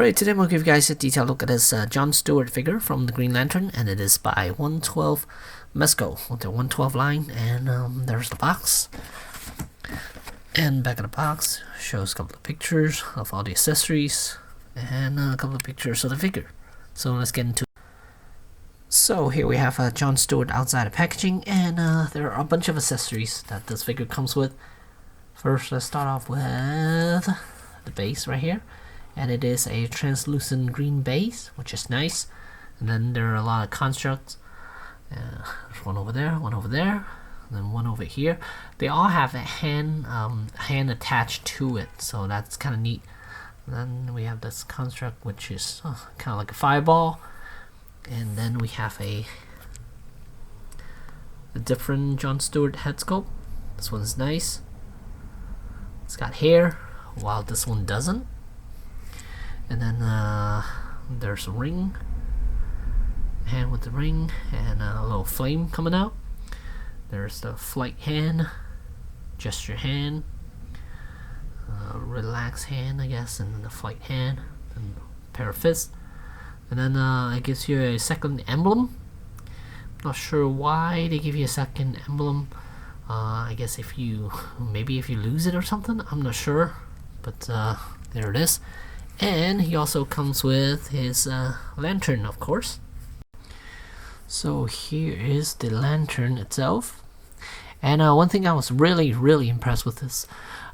Alright, today I'm going to give you guys a detailed look at this John Stewart figure from the Green Lantern, and it is by 112 Mezco with the 112 line, and there's the box. And back of the box shows a couple of pictures of all the accessories and a couple of pictures of the figure. So let's get into it. So here we have John Stewart outside of packaging, and there are a bunch of accessories that this figure comes with. First, let's start off with the base right here. And it is a translucent green base, which is nice. And then there are a lot of constructs. There's one over there, and then one over here. They all have a hand attached to it, so that's kind of neat. And then we have this construct, which is kind of like a fireball. And then we have a different John Stewart head sculpt. This one's nice. It's got hair, while this one doesn't. And then there's a ring, hand with the ring, and a little flame coming out. There's the flight hand, gesture hand, relax hand, I guess, and then the flight hand, and a pair of fists. And then it gives you a second emblem. Not sure why they give you a second emblem. I guess if you lose it or something, I'm not sure. But there it is. And he also comes with his lantern, of course. So here is the lantern itself. And one thing I was really impressed with this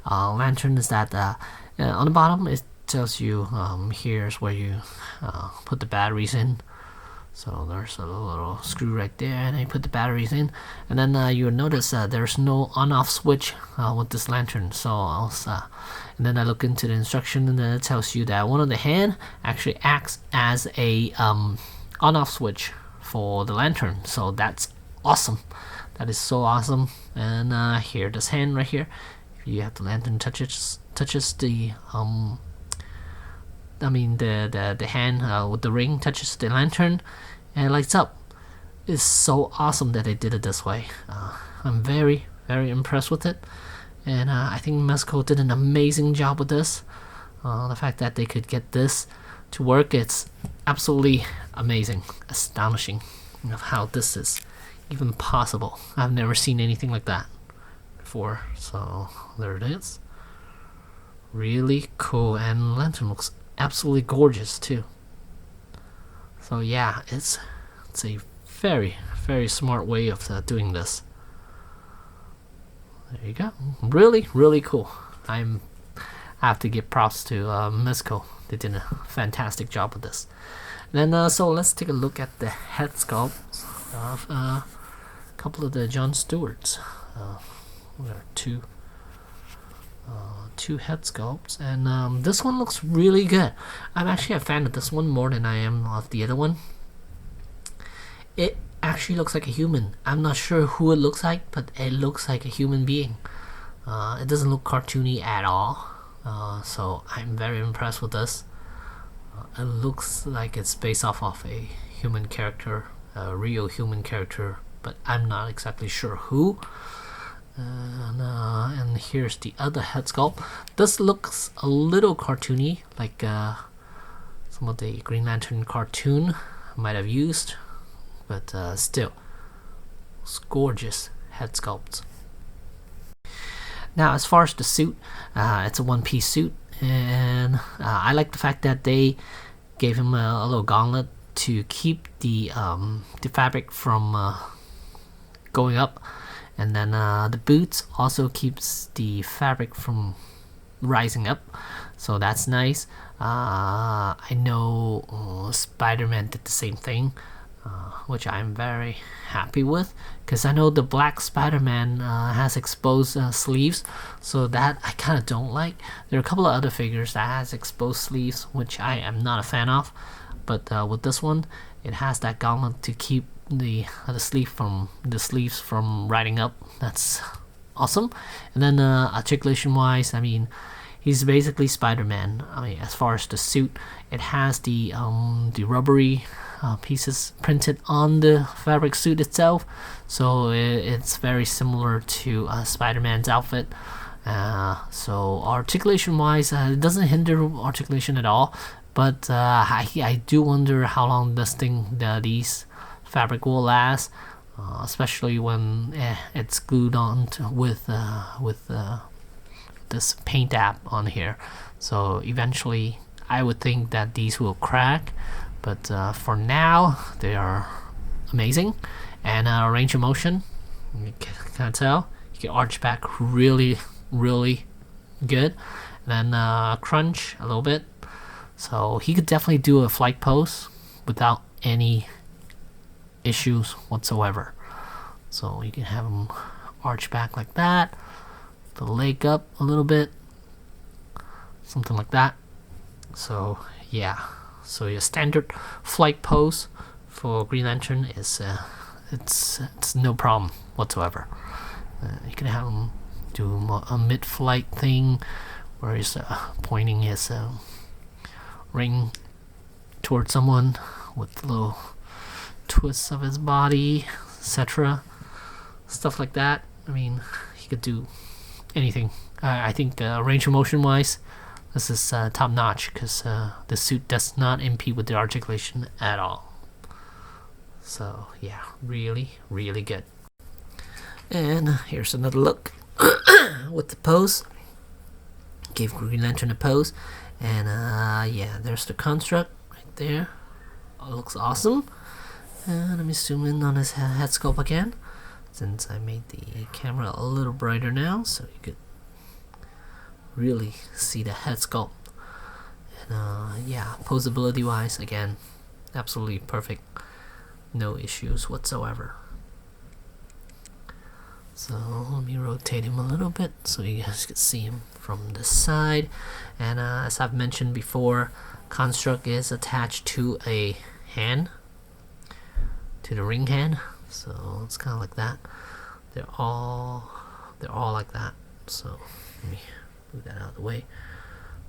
lantern is that on the bottom it tells you here's where you put the batteries in. So there's a little screw right there, and you put the batteries in. And then you'll notice there's no on-off switch with this lantern. So and then I look into the instruction, and then it tells you that one of the hand actually acts as a on-off switch for the lantern. So that's awesome. That is so awesome. And here, this hand right here, if you have the lantern touches the the hand with the ring touches the lantern and it lights up. It's so awesome that they did it this way. I'm very impressed with it, and I think Mezco did an amazing job with this. The fact that they could get this to work, it's absolutely amazing, astonishing of how this is even possible. I've never seen anything like that before. So there it is. Really cool, and lantern looks absolutely gorgeous too. So yeah, it's a very smart way of doing this. There you go. Really cool. I have to give props to Mezco. They did a fantastic job with this. And then so let's take a look at the head sculpts of a couple of the John Stewarts. There are two head sculpts, and this one looks really good. I'm actually a fan of this one more than I am of the other one. It actually looks like a human. I'm not sure who it looks like, but it looks like a human being. It doesn't look cartoony at all, so I'm very impressed with this. It looks like it's based off of a human character, a real human character, but I'm not exactly sure who. And here's the other head sculpt. This looks a little cartoony, like some of the Green Lantern cartoon might have used, but still, it's gorgeous head sculpt. Now, as far as the suit, it's a one-piece suit, and I like the fact that they gave him a little gauntlet to keep the fabric from going up. And then the boots also keeps the fabric from rising up, so that's nice. I know Spider-Man did the same thing, which I'm very happy with, because I know the black Spider-Man has exposed sleeves, so that I kind of don't like. There are a couple of other figures that has exposed sleeves, which I am not a fan of, but with this one, it has that gauntlet to keep the sleeves from riding up. That's awesome. And then articulation wise, I mean, he's basically Spider-Man. I mean, as far as the suit, it has the rubbery pieces printed on the fabric suit itself, so it's very similar to Spider-Man's outfit. So articulation wise, it doesn't hinder articulation at all, but I do wonder how long these fabric will last, especially when it's glued on with this paint app on here. So eventually I would think that these will crack, but for now they are amazing. And range of motion, you can tell, you can arch back really good, and then crunch a little bit. So he could definitely do a flight pose without any issues whatsoever. So you can have him arch back like that, the leg up a little bit, something like that. So yeah, so your standard flight pose for Green Lantern is it's no problem whatsoever. You can have him do a mid-flight thing where he's pointing his ring towards someone with little twists of his body, etc. Stuff like that. I mean, he could do anything. I think range of motion wise, this is top notch, because the suit does not impede with the articulation at all. So yeah, really good. And here's another look with the pose. Gave Green Lantern a pose, and yeah, there's the construct right there. It looks awesome. And let me zoom in on his head sculpt again, since I made the camera a little brighter now, so you could really see the head sculpt. And yeah, posability wise, again, absolutely perfect. No issues whatsoever. So let me rotate him a little bit so you guys can see him from the side. And as I've mentioned before, construct is attached to a hand, to the ring hand. So it's kind of like that. They're all like that. So let me move that out of the way.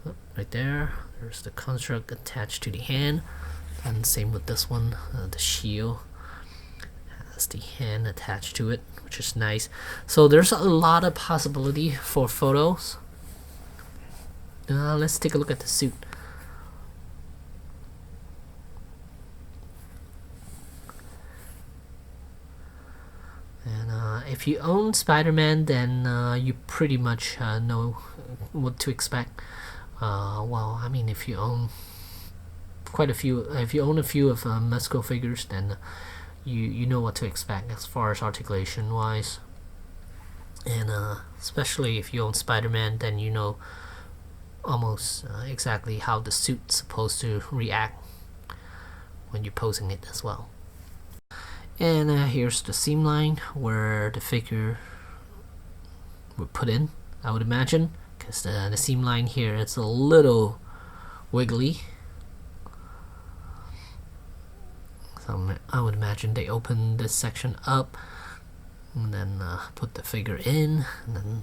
Oh, right there, there's the construct attached to the hand. And same with this one, the shield has the hand attached to it, which is nice. So there's a lot of possibility for photos. Let's take a look at the suit. And if you own Spider-Man, then you pretty much know what to expect. Well, I mean, if you own quite a few, if you own a few of Mezco figures, then you know what to expect as far as articulation wise. And especially if you own Spider-Man, then you know almost exactly how the suit's supposed to react when you're posing it as well. And here's the seam line where the figure would put in, I would imagine, because the seam line here is a little wiggly. So I would imagine they open this section up and then put the figure in, and then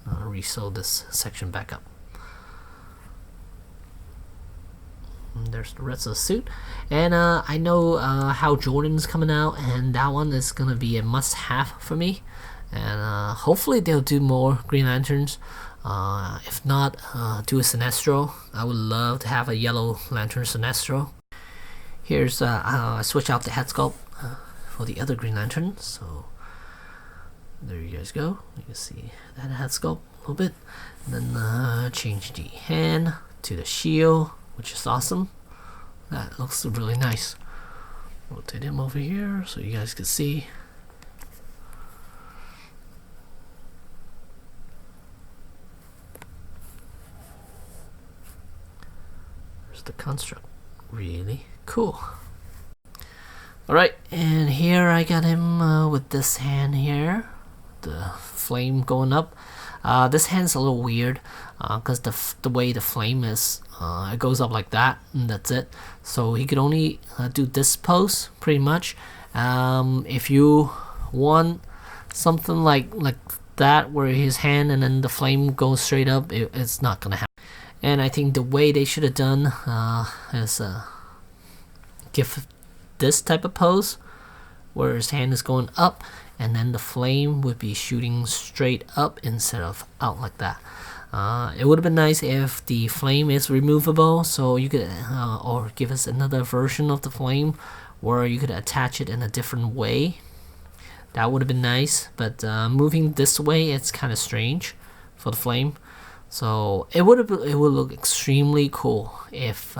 resew this section back up. And there's the rest of the suit. And I know how Jordan's coming out, and that one is gonna be a must-have for me. And hopefully they'll do more Green Lanterns. If not, do a Sinestro. I would love to have a yellow Lantern Sinestro. Here's I switch out the head sculpt for the other Green Lantern. So there you guys go. You can see that head sculpt a little bit. And then change the hand to the shield, which is awesome. That looks really nice. Rotate him over here so you guys can see. There's the construct. Really cool. Alright, and here I got him with this hand here, the flame going up. This hand's a little weird because the way the flame is, it goes up like that, and that's it. So he could only do this pose pretty much. If you want something like that, where his hand and then the flame goes straight up, it's not gonna happen. And I think the way they should have done is give this type of pose where his hand is going up and then the flame would be shooting straight up instead of out like that. It would have been nice if the flame is removable, so you could, or give us another version of the flame where you could attach it in a different way. That would have been nice, but moving this way, it's kind of strange for the flame. So it would look extremely cool if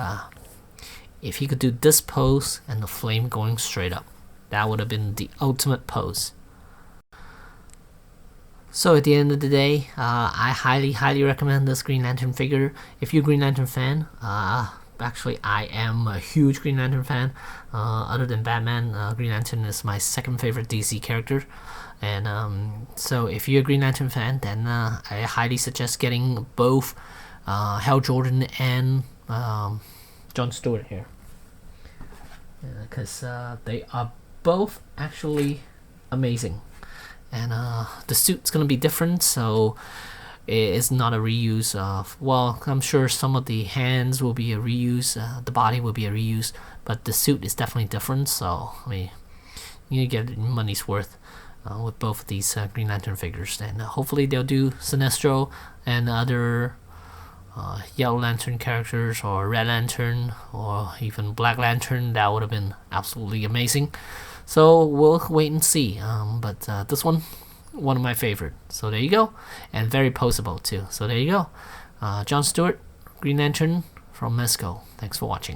he could do this pose and the flame going straight up. That would have been the ultimate pose. So at the end of the day, I highly recommend this Green Lantern figure. If you're a Green Lantern fan, actually I am a huge Green Lantern fan. Other than Batman, Green Lantern is my second favorite DC character. And so if you're a Green Lantern fan, then I highly suggest getting both Hal Jordan and John Stewart here. Because they are both actually amazing. And the suit's gonna be different, so it's not a reuse of, well, I'm sure some of the hands will be a reuse, the body will be a reuse, but the suit is definitely different. So I mean, you need to get money's worth with both of these Green Lantern figures. And hopefully they'll do Sinestro and other Yellow Lantern characters, or Red Lantern, or even Black Lantern. That would have been absolutely amazing. So we'll wait and see. But this one of my favorite. So there you go, and very poseable too. So there you go. John Stewart, Green Lantern from Mezco. Thanks for watching.